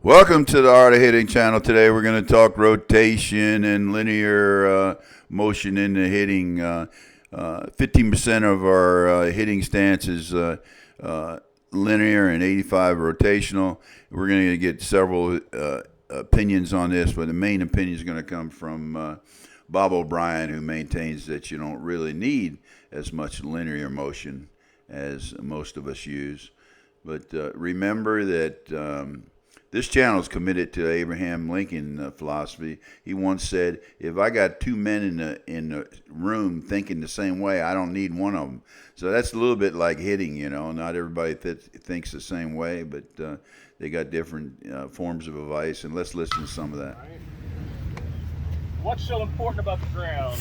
Welcome to the Art of Hitting channel. Today we're going to talk rotation and linear motion in the hitting. 15% of our hitting stance is linear and 85 rotational. We're going to get several opinions on this, but the main opinion is going to come from Bob Obrien, who maintains that you don't really need as much linear motion as most of us use. But remember that this channel is committed to Abraham Lincoln philosophy. He once said, if I got two men in the room thinking the same way, I don't need one of them. So that's a little bit like hitting, you know. Not everybody thinks the same way, but they got different forms of advice. And let's listen to some of that. What's so important about the ground?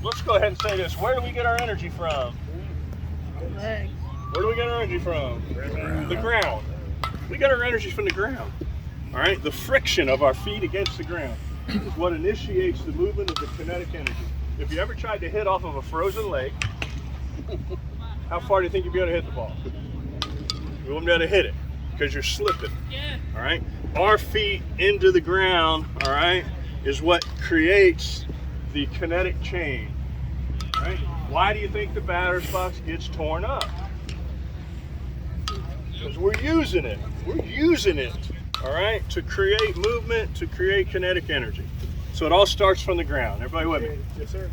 Let's go ahead and say this. Where do we get our energy from? Legs. Where do we get our energy from? The ground. We get our energy from the ground. All right, the friction of our feet against the ground is what initiates the movement of the kinetic energy. If you ever tried to hit off of a frozen lake, how far do you think you'd be able to hit the ball? You wouldn't be able to hit it because you're slipping. Yeah. All right, our feet into the ground, all right, is what creates the kinetic chain. All right, why do you think the batter's box gets torn up? Because we're using it. We're using it, all right, to create movement, to create kinetic energy. So it all starts from the ground. Everybody with me? Yes, sir.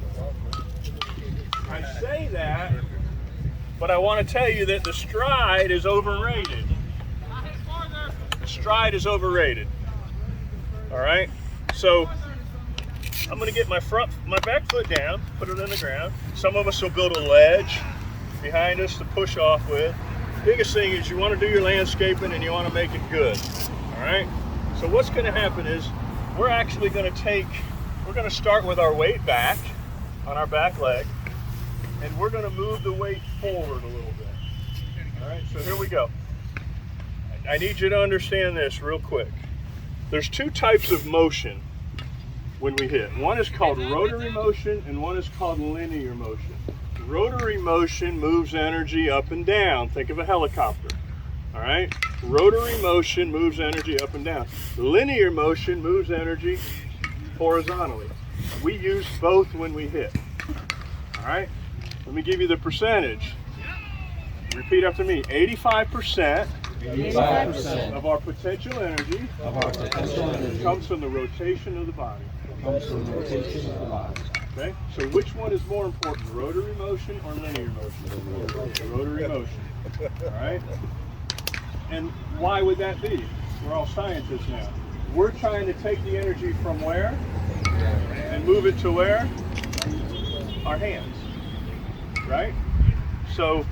I say that, but I want to tell you that the stride is overrated. The stride is overrated. All right. So I'm going to get my back foot down, put it in the ground. Some of us will build a ledge behind us to push off with. Biggest thing is you want to do your landscaping and you want to make it good. All right. So what's going to happen is we're actually going to start with our weight back on our back leg, and we're going to move the weight forward a little bit. All right. So here we go. I need you to understand this real quick. There's two types of motion when we hit. One is called rotary motion and one is called linear motion. Rotary motion moves energy up and down. Think of a helicopter. All right? Rotary motion moves energy up and down. Linear motion moves energy horizontally. We use both when we hit. All right? Let me give you the percentage. Repeat after me. 85% of our potential energy comes from the rotation of the body. Okay, so which one is more important, rotary motion or linear motion? Rotary motion. All right? And why would that be? We're all scientists now. We're trying to take the energy from where? And move it to where? Our hands. Right? So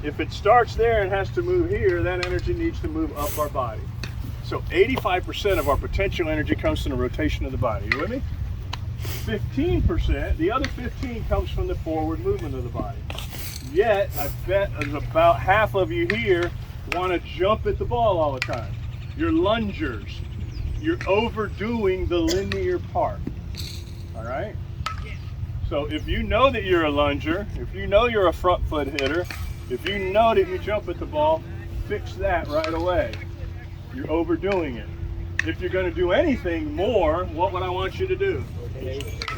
if it starts there and has to move here, that energy needs to move up our body. So 85% of our potential energy comes from the rotation of the body. You with me? 15%, the other 15 comes from the forward movement of the body. Yet, I bet about half of you here want to jump at the ball all the time. You're lungers. You're overdoing the linear part. All right? So if you know that you're a lunger, if you know you're a front foot hitter, if you know that you jump at the ball, fix that right away. You're overdoing it. If you're going to do anything more, what would I want you to do?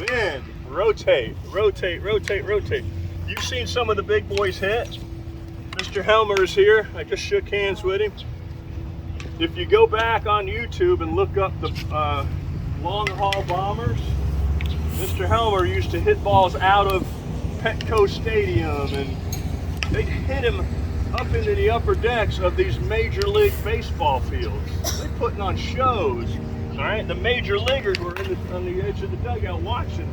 Bend, rotate, rotate, rotate, rotate. You've seen some of the big boys hit. Mr. Helmer is here. I just shook hands with him. If you go back on YouTube and look up the long haul bombers, Mr. Helmer used to hit balls out of Petco Stadium, and they hit him up into the upper decks of these major league baseball fields. They're putting on shows. All right, the major leaguers were on the edge of the dugout watching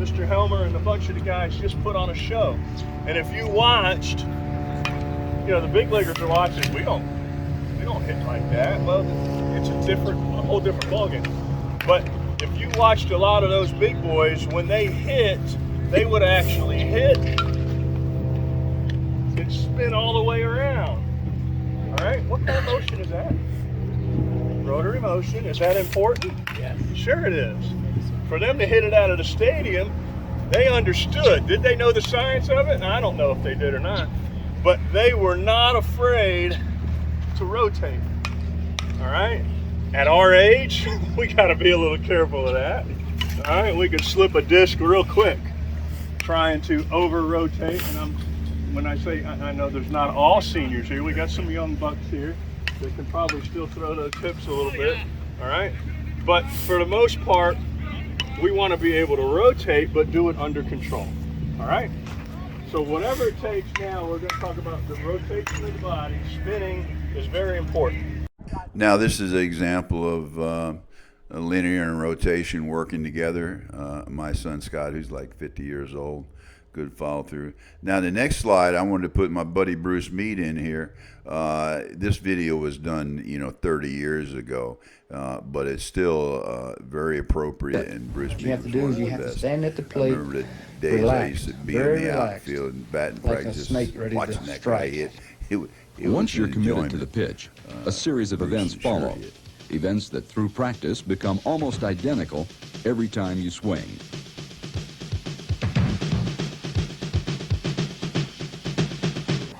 Mr. Helmer and a bunch of the guys just put on a show. And if you watched, you know, the big leaguers are watching. We don't hit like that. Well, it's a whole different ballgame. But if you watched a lot of those big boys, when they hit, they would actually hit and spin all the way around. All right, what kind of motion is that? Rotary motion. Is that important? Yes. Sure it is. For them to hit it out of the stadium, they understood. Did they know the science of it? I don't know if they did or not. But they were not afraid to rotate. All right. At our age, we got to be a little careful of that. All right. We could slip a disc real quick trying to over rotate. And when I say, I know there's not all seniors here. We got some young bucks here that can probably still throw those hips a little bit. All right. But for the most part, we want to be able to rotate, but do it under control. All right. So whatever it takes now, we're going to talk about the rotation of the body. Spinning is very important. Now, this is an example of a linear and rotation working together. My son Scott, who's like 50 years old, good follow through. Now, the next slide, I wanted to put my buddy Bruce Mead in here. This video was done, 30 years ago, but it's still very appropriate. And Bruce Mead, you have to do is you have to stand at the plate. I remember the days I used to be in the relaxed, outfield and batting like practice, a snake ready watching to that strike. guy hit. It Once was you're an committed to the enjoyment. pitch, a series of events follow. Events that through practice become almost identical every time you swing.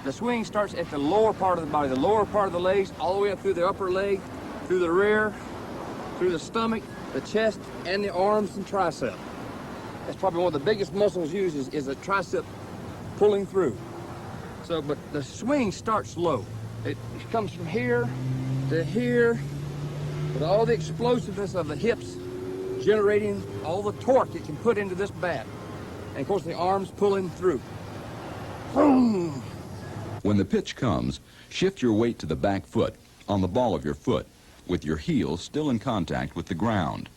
The swing starts at the lower part of the body, the lower part of the legs, all the way up through the upper leg, through the rear, through the stomach, the chest, and the arms and tricep. That's probably one of the biggest muscles used is the tricep pulling through. So, but the swing starts low. It comes from here to here, with all the explosiveness of the hips generating all the torque it can put into this bat. And of course the arms pulling through. Boom! When the pitch comes, shift your weight to the back foot, on the ball of your foot, with your heel still in contact with the ground.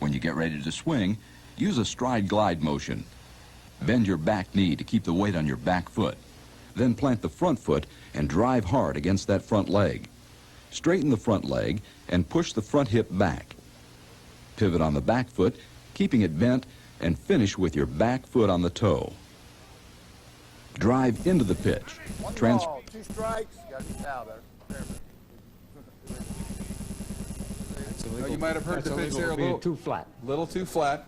When you get ready to swing, use a stride glide motion. Bend your back knee to keep the weight on your back foot. Then plant the front foot and drive hard against that front leg. Straighten the front leg and push the front hip back. Pivot on the back foot, keeping it bent, and finish with your back foot on the toe. Drive into the pitch. Two strikes. Got to be foul there. Now, you might have heard the pitch there a little too flat. Little too flat.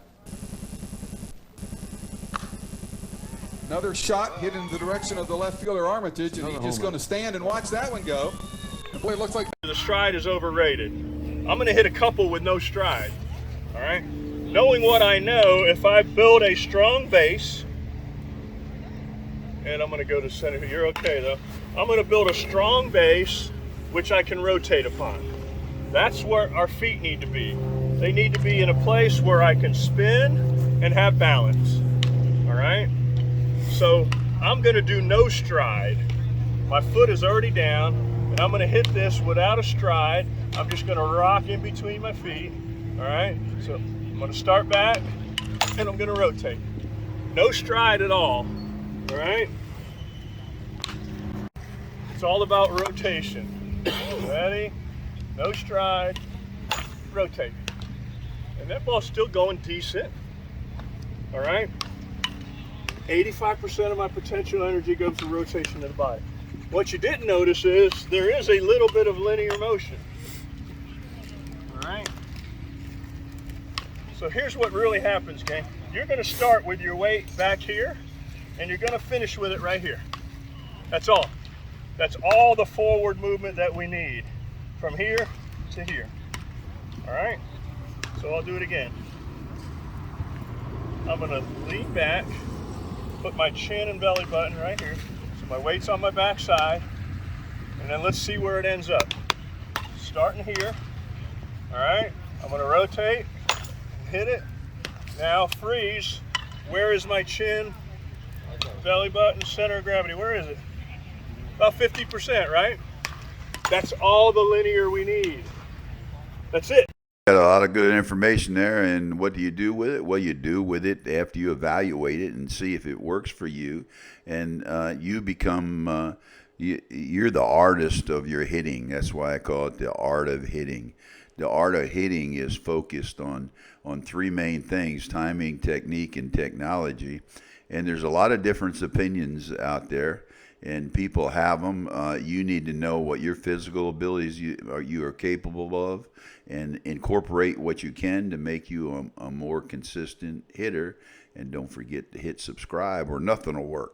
Another shot hit in the direction of the left fielder Armitage, and he's just going to stand and watch that one go. And boy, it looks like The stride is overrated. I'm going to hit a couple with no stride. All right. Knowing what I know, if I build a strong base, and I'm going to go to center. You're okay though. I'm going to build a strong base, which I can rotate upon. That's where our feet need to be. They need to be in a place where I can spin and have balance. All right. So I'm going to do no stride. My foot is already down, and I'm going to hit this without a stride. I'm just going to rock in between my feet. All right. So I'm going to start back, and I'm going to rotate. No stride at all. All right. It's all about rotation. Ready? No stride. Rotate. And that ball's still going decent. All right. 85% of my potential energy goes to rotation of the body. What you didn't notice is there is a little bit of linear motion. All right. So here's what really happens, gang. You're going to start with your weight back here, and you're going to finish with it right here. That's all. That's all the forward movement that we need from here to here. All right. So I'll do it again. I'm going to lean back. Put my chin and belly button right here. So my weight's on my back side. And then let's see where it ends up. Starting here. All right. I'm going to rotate, hit it. Now freeze. Where is my chin, belly button, center of gravity? Where is it? About 50%, right? That's all the linear we need. That's it. Got a lot of good information there, and what do you do with it? Well, you do with it after you evaluate it and see if it works for you, and you become you're the artist of your hitting. That's why I call it the art of hitting. The art of hitting is focused on three main things: timing, technique, and technology. And there's a lot of different opinions out there, and people have them. You need to know what your physical abilities you are capable of, and incorporate what you can to make you a more consistent hitter. And don't forget to hit subscribe, or nothing will work.